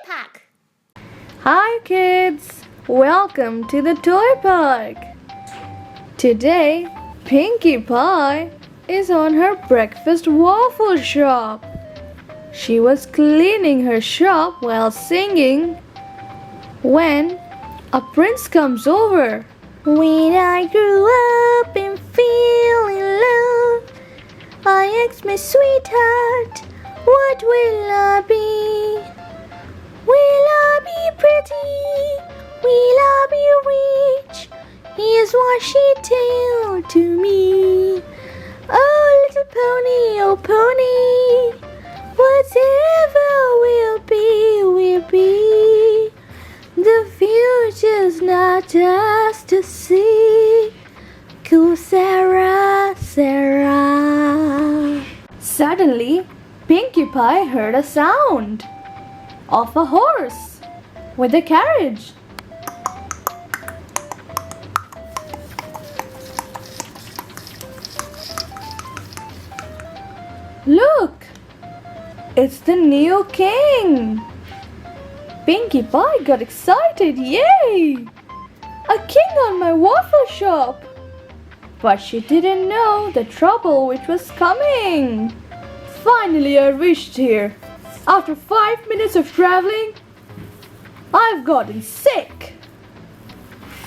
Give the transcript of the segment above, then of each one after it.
park. Hi kids! Welcome to the toy park. Today, Pinkie Pie is on her breakfast waffle shop. She was cleaning her shop while singing when a prince comes over. When I grew up and feeling love, I asked my sweetheart, what will I be? Will I be pretty? Will I be rich? Here's what she told to me. Oh, little pony, oh pony, whatever will be, will be. The future's not us to see. Cool Sarah, Sarah. Suddenly, Pinkie Pie heard a sound of a horse with a carriage. Look! It's the new king! Pinkie Pie got excited, yay! A king on my waffle shop! But she didn't know the trouble which was coming. Finally I reached here. After 5 minutes of traveling, I've gotten sick.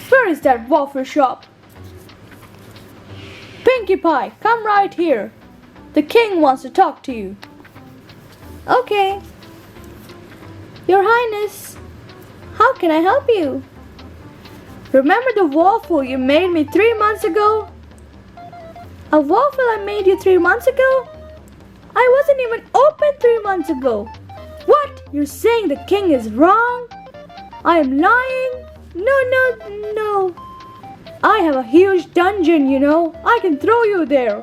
Where is that waffle shop? Pinkie Pie, come right here. The king wants to talk to you. Okay. Your Highness, how can I help you? Remember the waffle you made me 3 months ago? A waffle I made you 3 months ago? I wasn't even open 3 months ago. What? You're saying the king is wrong? I am lying? No. I have a huge dungeon, you know. I can throw you there.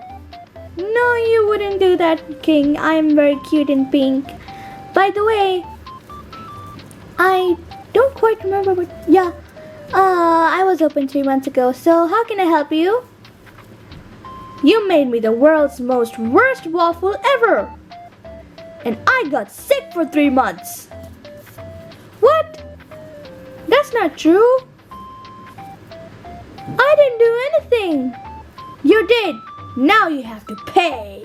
No, you wouldn't do that, king. I am very cute and pink. By the way, I don't quite remember what... Yeah, I was open 3 months ago, so how can I help you? You made me the world's worst waffle ever! And I got sick for 3 months! What? That's not true! I didn't do anything! You did! Now you have to pay!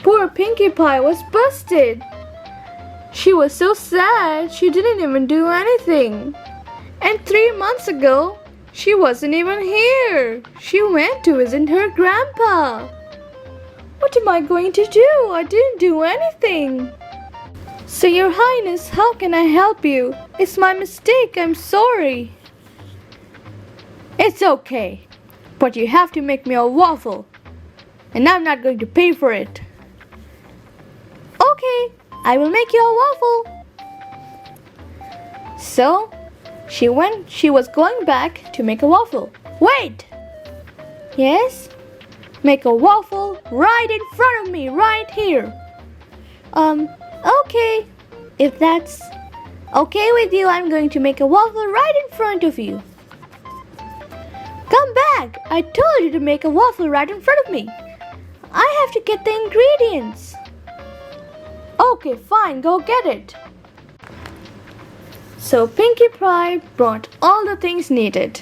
Poor Pinkie Pie was busted! She was so sad she didn't even do anything. And 3 months ago, she wasn't even here. She went to visit her grandpa. What am I going to do? I didn't do anything. So, Your Highness, how can I help you? It's my mistake. I'm sorry. It's okay. But you have to make me a waffle. And I'm not going to pay for it. Okay, I will make you a waffle. So, she was going back to make a waffle. Wait! Yes? Make a waffle right in front of me, right here. Okay. If that's okay with you, I'm going to make a waffle right in front of you. Come back! I told you to make a waffle right in front of me. I have to get the ingredients. Okay, fine, go get it. So Pinkie Pie brought all the things needed.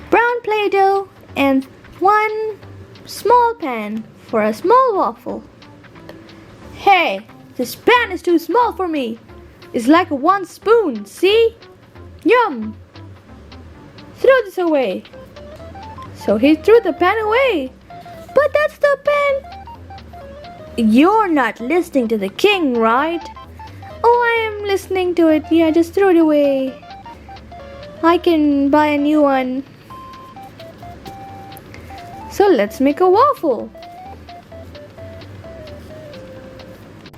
Brown Play-Doh and 1 small pan for a small waffle. Hey, this pan is too small for me. It's like 1 spoon, see? Yum! Throw this away. So he threw the pan away. But that's the pan. You're not listening to the king, right? Oh, I am listening to it. Yeah, just throw it away. I can buy a new one. So let's make a waffle.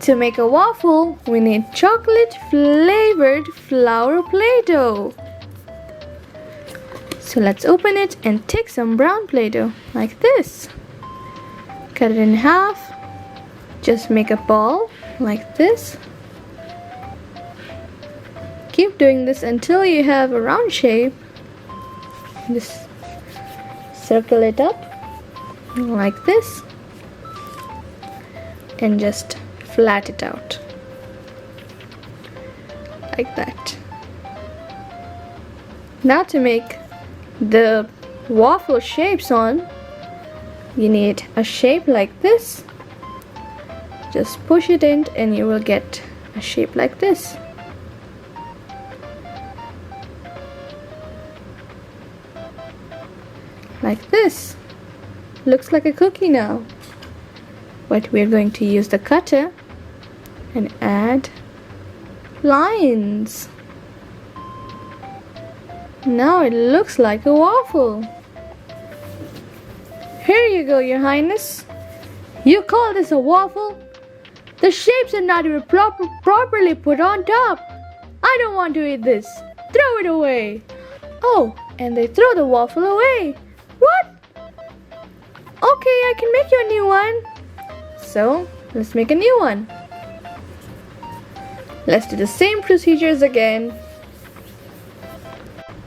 To make a waffle, we need chocolate flavored flour Play-Doh. So let's open it and take some brown Play-Doh like this. Cut it in half. Just make a ball like this. Keep doing this until you have a round shape. Just circle it up like this and just flat it out like that. Now to make the waffle shapes on, you need a shape like this. Just push it in and you will get a shape like this. Like this. Looks like a cookie now. But we're going to use the cutter and add lines. Now it looks like a waffle. Here you go, Your Highness. You call this a waffle? The shapes are not even properly put on top. I don't want to eat this. Throw it away. Oh, and they throw the waffle away. What? Okay, I can make you a new one. So, let's make a new one. Let's do the same procedures again.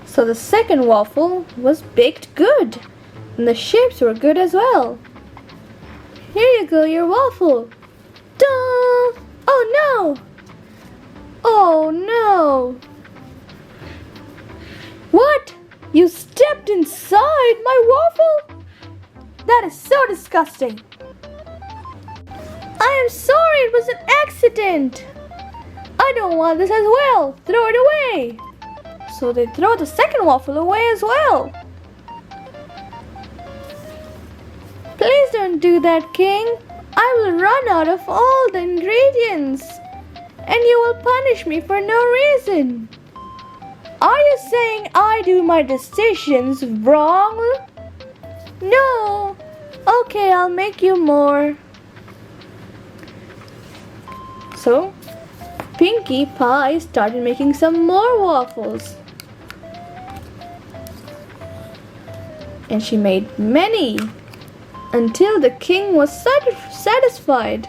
So the second waffle was baked good. And the shapes were good as well. Here you go, your waffle. Duh! Oh no! Oh no! What? You stepped inside my waffle? That is so disgusting. I am sorry, it was an accident. I don't want this as well. Throw it away. So they throw the second waffle away as well. Please don't do that, King. I will run out of all the ingredients and you will punish me for no reason. Are you saying I do my decisions wrong? No. Okay, I'll make you more. So, Pinkie Pie started making some more waffles. And she made many until the king was satisfied.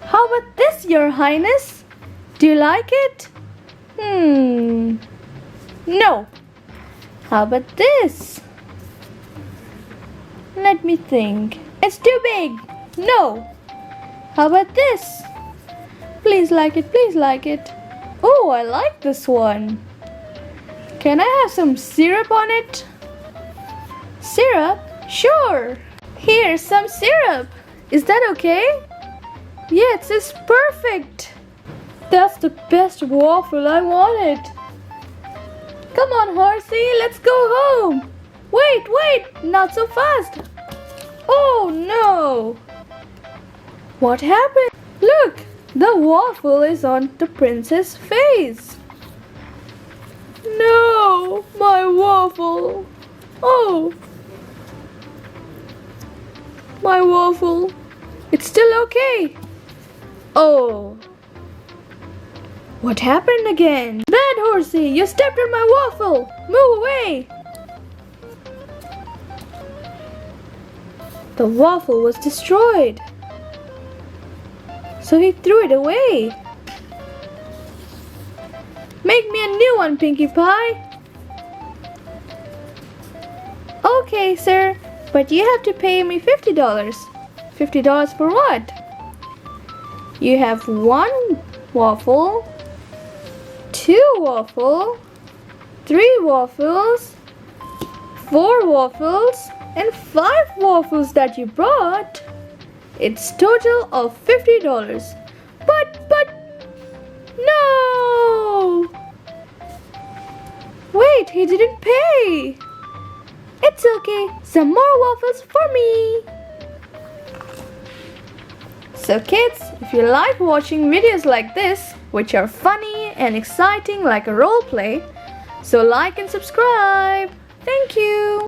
How about this, Your Highness? Do you like it? No. How about this? Let me think. It's too big. No. How about this? Please like it, please like it. Oh, I like this one. Can I have some syrup on it? Syrup? Sure. Here's some syrup. Is that okay? Yes, it's perfect. That's the best waffle I wanted. Come on, horsey, let's go home. Wait, not so fast. Oh no. What happened? Look, the waffle is on the prince's face. No, my waffle. Oh, my waffle. It's still okay. Oh, what happened again? Bad horsey, you stepped on my waffle. Move away. The waffle was destroyed. So he threw it away. Make me a new one, Pinkie Pie. Okay, sir, but you have to pay me $50. $50 for what? You have 1 waffle, 2 waffle, 3 waffles, 4 waffles, and 5 waffles that you brought. It's total of $50. But, no! Wait, he didn't pay. It's okay, some more waffles for me. So kids, if you like watching videos like this, which are funny and exciting like a role play, so like and subscribe. Thank you.